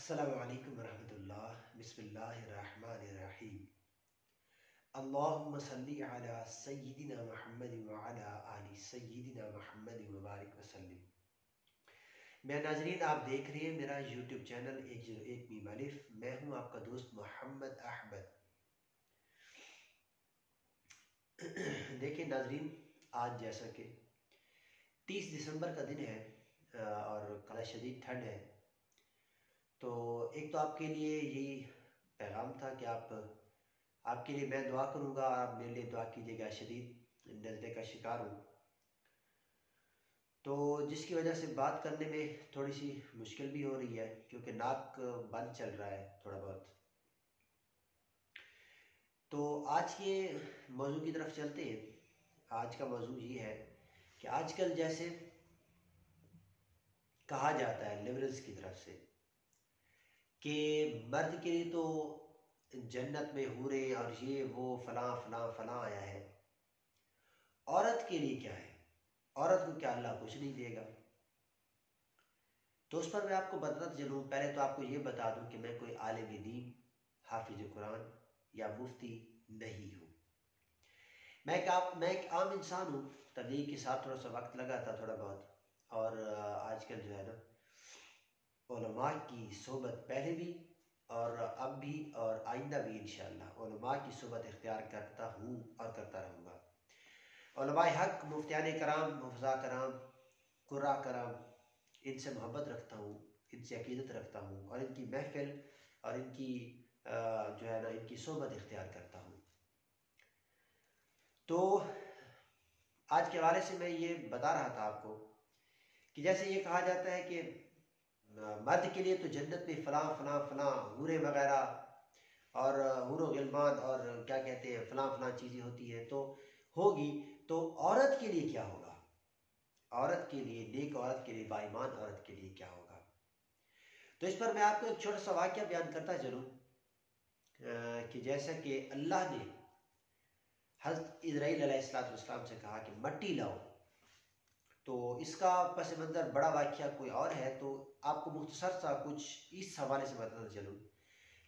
السلام علیکم ورحمۃ اللہ۔ بسم اللہ الرحمن الرحیم۔ اللہم صلی علی سیدنا محمد وعلی آل سیدنا محمد وبارک وسلم۔ میں ناظرین، آپ دیکھ رہے ہیں میرا یوٹیوب چینل 101 میم الف۔ میں ہوں آپ کا دوست محمد احمد۔ دیکھیں ناظرین، آج جیسا کہ 30 دسمبر کا دن ہے اور کل شدید ٹھنڈ ہے، تو ایک تو آپ کے لیے یہی پیغام تھا کہ آپ کے لیے میں دعا کروں گا، آپ میرے لیے دعا کیجیے گا۔ شدید نزلے کا شکار ہوں، تو جس کی وجہ سے بات کرنے میں تھوڑی سی مشکل بھی ہو رہی ہے، کیونکہ ناک بند چل رہا ہے تھوڑا بہت۔ تو آج کے موضوع کی طرف چلتے ہیں۔ آج کا موضوع یہ ہے کہ آج کل جیسے کہا جاتا ہے لیبرلز کی طرف سے کہ مرد کے لیے تو جنت میں حوریں اور یہ وہ فلاں فلاں فلاں آیا ہے، عورت کے لیے کیا ہے؟ عورت کو کیا اللہ کچھ نہیں دے گا؟ تو اس پر میں آپ کو بتاتا چلوں۔ پہلے تو آپ کو یہ بتا دوں کہ میں کوئی عالم دین، حافظ قرآن یا مفتی نہیں ہوں۔ میں ایک عام انسان ہوں۔ تبلیغ کے ساتھ تھوڑا سا وقت لگا تھا تھوڑا بہت، اور آج کل جو ہے نا علماء کی صحبت پہلے بھی اور اب بھی اور آئندہ بھی انشاءاللہ علماء کی صحبت اختیار کرتا ہوں اور کرتا رہوں گا۔ علماء حق، مفتیان کرام، حفظاء کرام، قراء کرام، ان سے محبت رکھتا ہوں، ان سے عقیدت رکھتا ہوں، اور ان کی محفل اور ان کی جو ہے نا ان کی صحبت اختیار کرتا ہوں۔ تو آج کے حوالے سے میں یہ بتا رہا تھا آپ کو کہ جیسے یہ کہا جاتا ہے کہ مرد کے لیے تو جنت میں فلاں فلاں فلاں حوریں وغیرہ اور حور و غلمان اور کیا کہتے ہیں فلاں فلاں چیزیں ہوتی ہیں تو ہوگی، تو عورت کے لیے کیا ہوگا؟ عورت کے لیے، نیک عورت کے لیے، با ایمان عورت کے لیے کیا ہوگا؟ تو اس پر میں آپ کو ایک چھوٹا سا واقعہ بیان کرتا چلوں کہ جیسا کہ اللہ نے حضرت اسرائیل علیہ السلام سے کہا کہ مٹی لاؤ، تو اس کا پس منظر بڑا واقعہ کوئی اور ہے، تو آپ کو مختصر سا کچھ اس حوالے سے بتاتا چلوں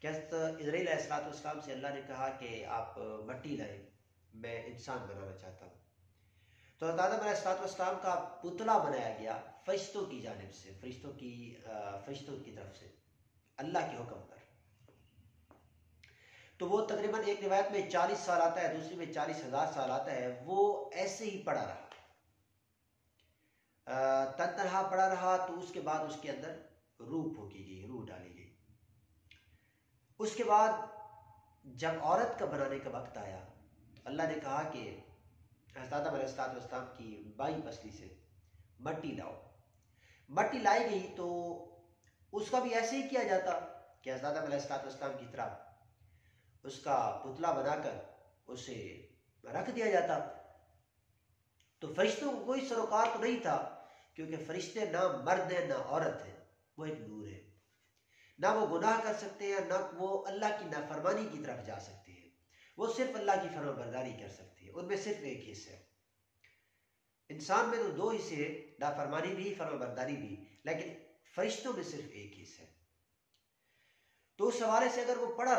کہ حضرت اسرائیل علیہ السلام سے اللہ نے کہا کہ آپ مٹی لائیں، میں انسان بنانا چاہتا ہوں۔ تو حضرت آدم علیہ السلام کا پتلا بنایا گیا فرشتوں کی جانب سے، فرشتوں کی طرف سے اللہ کے حکم پر۔ تو وہ تقریباً ایک روایت میں 40 سال آتا ہے، دوسری میں 40,000 سال آتا ہے، وہ ایسے ہی پڑا رہا، تنہا پڑا رہا۔ تو اس کے بعد اس کے اندر روح پھونکی گئی، روح ڈالی گئی۔ اس کے بعد جب عورت کا بنانے کا وقت آیا، اللہ نے کہا کہ حضرت آدم علیہ السلام کی بائیں پسلی سے مٹی لاؤ۔ مٹی لائی گئی تو اس کا بھی ایسے ہی کیا جاتا کہ حضرت آدم علیہ السلام کی طرح اس کا پتلا بنا کر اسے رکھ دیا جاتا۔ تو فرشتوں کو کوئی سروکار تو نہیں تھا، کیونکہ فرشتے نہ مرد ہیں نہ عورت ہیں، وہ ایک نور ہے۔ نہ وہ گناہ کر سکتے ہیں، نہ وہ اللہ کی نافرمانی کی طرف جا سکتے ہیں، وہ صرف اللہ کی فرمانبرداری کر سکتے ہیں۔ ان میں صرف ایک حصہ ہے۔ انسان میں تو 2 حصے ہیں، نافرمانی بھی فرمانبرداری بھی، لیکن فرشتوں میں صرف ایک حصہ ہے۔ تو اس حوالے سے اگر وہ پڑا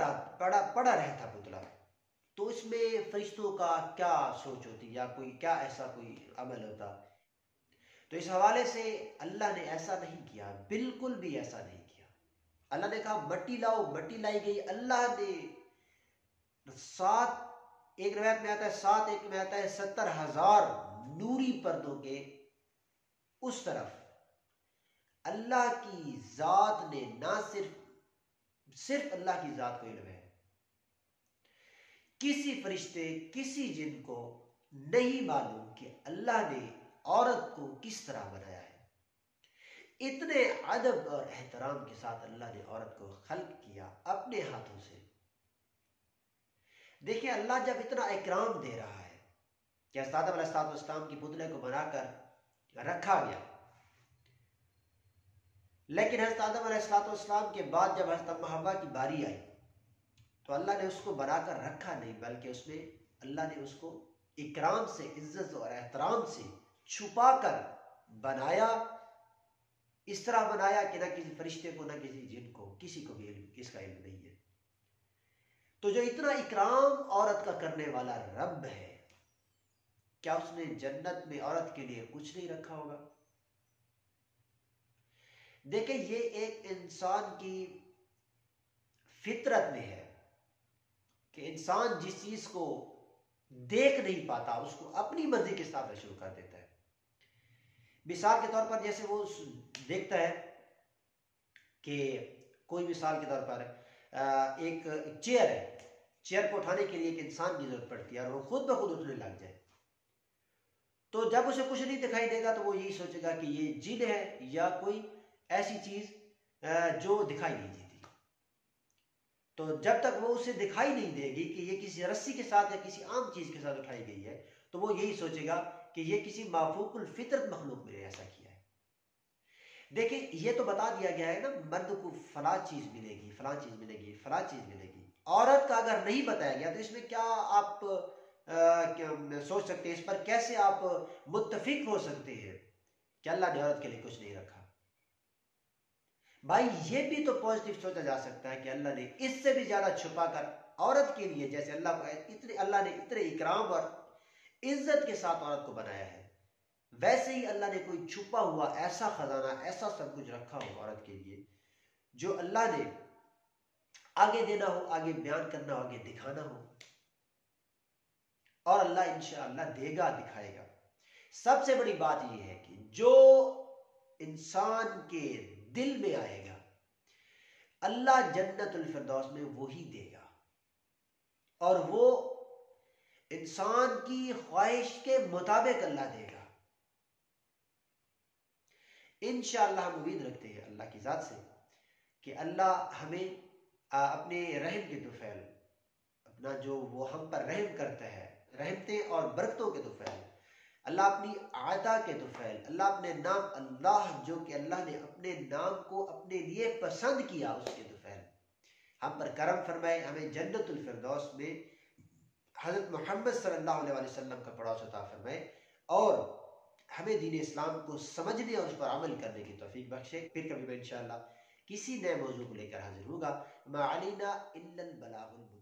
رہتا پتلا، تو اس میں فرشتوں کا کیا سوچ ہوتی یا کیا ایسا کوئی عمل ہوتا؟ تو اس حوالے سے اللہ نے ایسا نہیں کیا، بالکل بھی ایسا نہیں کیا۔ اللہ نے کہا مٹی لاؤ، مٹی لائی گئی۔ اللہ نے 7، ایک روایت میں آتا ہے 7، ایک میں آتا ہے 70,000 نوری پردوں کے اس طرف اللہ کی ذات نے نہ صرف اللہ کی ذات کو علم ہے، کسی فرشتے کسی جن کو نہیں معلوم کہ اللہ نے عورت کو کس طرح بنایا ہے۔ اتنے ادب اور احترام کے ساتھ اللہ نے عورت کو خلق کیا اپنے ہاتھوں سے۔ دیکھیں اللہ جب اتنا اکرام دے رہا ہے کہ حضرت آدم علیہ السلام کی پتلے کو بنا کر رکھا گیا، لیکن حضرت آدم علیہ السلام کے بعد جب حضرت حوا کی باری آئی تو اللہ نے اس کو بنا کر رکھا نہیں، بلکہ اس میں اللہ نے اس کو اکرام سے، عزت اور احترام سے چھپا کر بنایا، اس طرح بنایا کہ نہ کسی فرشتے کو نہ کسی جن کو کسی کو بھی اس کا علم نہیں ہے۔ تو جو اتنا اکرام عورت کا کرنے والا رب ہے، کیا اس نے جنت میں عورت کے لیے کچھ نہیں رکھا ہوگا؟ دیکھیں یہ ایک انسان کی فطرت میں ہے کہ انسان جس چیز کو دیکھ نہیں پاتا اس کو اپنی مرضی کے ساتھ شروع کر دیتا ہے۔ مثال کے طور پر جیسے وہ دیکھتا ہے کہ کوئی مثال کے طور پر ایک چیئر ہے، چیئر کو اٹھانے کے لیے ایک انسان کی ضرورت پڑتی ہے اور وہ خود بخود اٹھنے لگ جائے، تو جب اسے کچھ نہیں دکھائی دے گا تو وہ یہی سوچے گا کہ یہ جن ہے یا کوئی ایسی چیز جو دکھائی نہیں دیتی۔ تو جب تک وہ اسے دکھائی نہیں دے گی کہ یہ کسی رسی کے ساتھ یا کسی عام چیز کے ساتھ اٹھائی گئی ہے تو وہ یہی سوچے گا کہ یہ کسی مافوق الفطرت مخلوق میں ایسا کیا ہے۔ دیکھیں یہ تو بتا دیا گیا ہے نا، مرد کو فلاں چیز ملے گی، فلاں چیز ملے گی، فلاں چیز ملے گی۔ عورت کا اگر نہیں بتایا گیا تو اس میں کیا آپ سوچ سکتے ہیں، اس پر کیسے آپ متفق ہو سکتے ہیں کہ اللہ نے عورت کے لیے کچھ نہیں رکھا؟ بھائی یہ بھی تو پازیٹیو سوچا جا سکتا ہے کہ اللہ نے اس سے بھی زیادہ چھپا کر عورت کے لیے، جیسے اللہ نے اتنے اکرام اور عزت کے ساتھ عورت کو بنایا ہے، ویسے ہی اللہ نے کوئی چھپا ہوا ایسا خزانہ، ایسا سب کچھ رکھا ہو عورت کے لیے جو اللہ نے آگے دینا ہو، آگے بیان کرنا ہو، آگے دکھانا ہو، اور اللہ انشاءاللہ دے گا، دکھائے گا۔ سب سے بڑی بات یہ ہے کہ جو انسان کے دل میں آئے گا اللہ جنت الفردوس میں وہی دے گا، اور وہ انسان کی خواہش کے مطابق اللہ دے گا۔ انشاءاللہ ہم امید رکھتے ہیں اللہ کی ذات سے کہ اللہ ہمیں اپنے رحم کے طفیل، اپنا جو وہ ہم پر رحم کرتا ہے، رحمتیں اور برکتوں کے طفیل، اللہ اپنی عطا کے طفیل، اللہ اپنے نام اللہ جو کہ اللہ نے اپنے نام کو اپنے لیے پسند کیا اس کے طفیل ہم پر کرم فرمائے، ہمیں جنت الفردوس میں حضرت محمد صلی اللہ علیہ وسلم کا پڑوس عطا فرمائے، اور ہمیں دین اسلام کو سمجھنے اور اس پر عمل کرنے کی توفیق بخشے۔ پھر کبھی میں انشاءاللہ کسی نئے موضوع کو لے کر حاضر ہوگا۔ ما علینا الا البلاغ المبین۔